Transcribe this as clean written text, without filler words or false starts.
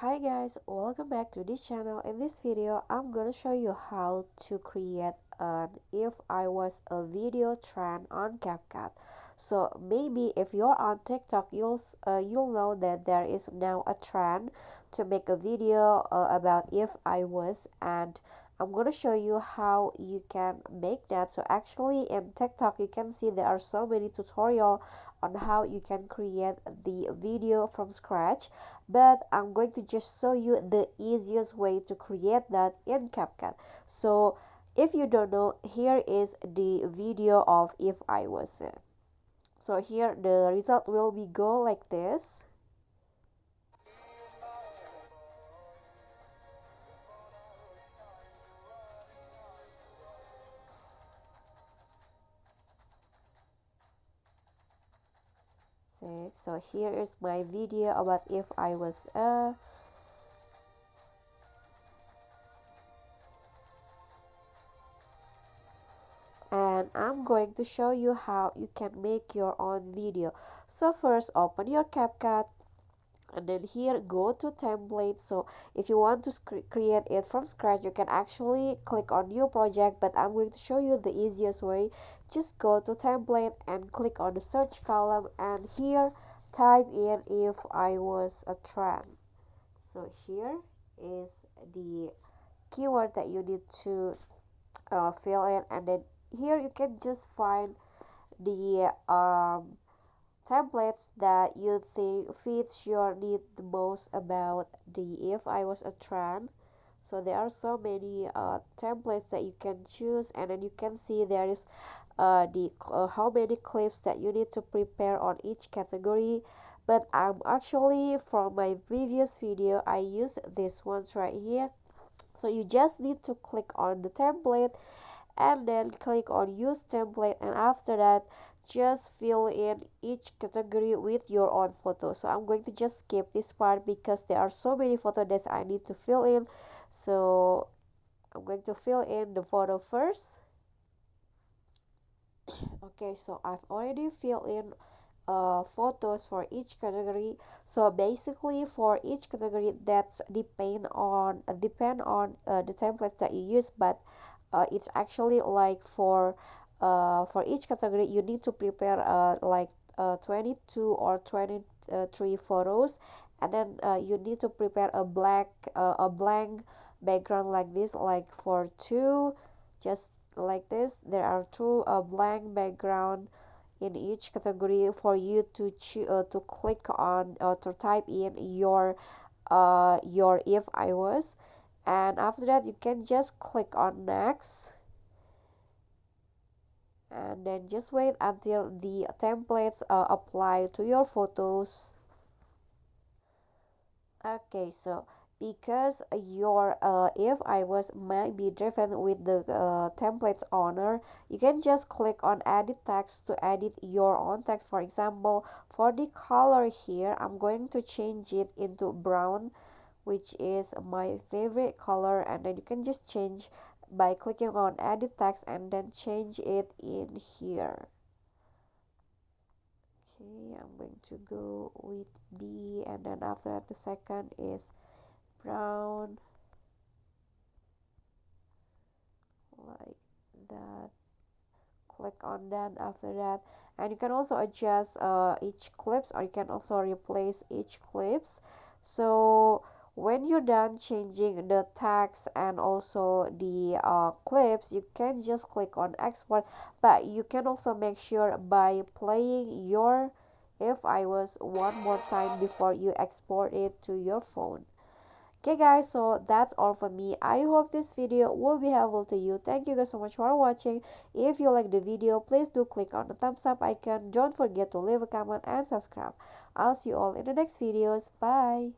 Hi guys, welcome back to this channel. In this video, I'm gonna show you how to create an if I was a video trend on CapCut. So maybe if you're on TikTok, you'll know that there is now a trend to make a video about if I was, and I'm gonna show you how you can make that. So actually in TikTok, you can see there are so many tutorials on how you can create the video from scratch, but I'm going to just show you the easiest way to create that in CapCut. So if you don't know, here is the video of if I was. So here the result will be go like this. So here is my video about if I was and I'm going to show you how you can make your own video. So first, open your CapCut, and then here go to template. So if you want to create it from scratch, you can actually click on new project, but I'm going to show you the easiest way. Just go to template and click on the search column, and here type in if I was a trend. So here is the keyword that you need to fill in, and then here you can just find the templates that you think fits your need the most about the if I was a trend. So there are so many templates that you can choose, and then you can see there is the how many clips that you need to prepare on each category. But I'm actually, from my previous video, I use this ones right here. So you just need to click on the template and then click on use template, and after that just fill in each category with your own photo. So I'm going to just skip this part because there are so many photos that I need to fill in. So I'm going to fill in the photo first. Okay, so I've already filled in photos for each category. So basically for each category, that's depend on the templates that you use, but it's actually like for each category you need to prepare like 22 or 23 photos, and then you need to prepare a blank background like this, like for two, just like this. There are two blank background in each category for you to click on to type in your if I was, and after that you can just click on next, and then just wait until the templates apply to your photos. Okay, so because your if I was might be different with the templates owner, you can just click on edit text to edit your own text. For example, for the color here, I'm going to change it into brown, which is my favorite color, and then you can just change by clicking on edit text and then change it in here. Okay, I'm going to go with B, and then after that the second is brown, like that. Click on that after that, and you can also adjust each clips, or you can also replace each clips. So when you're done changing the text and also the clips, you can just click on export, but you can also make sure by playing your if I was one more time before you export it to your phone. Okay guys, so that's all for me. I hope this video will be helpful to you. Thank you guys so much for watching. If you like the video, please do click on the thumbs up icon. Don't forget to leave a comment and subscribe. I'll see you all in the next videos. Bye.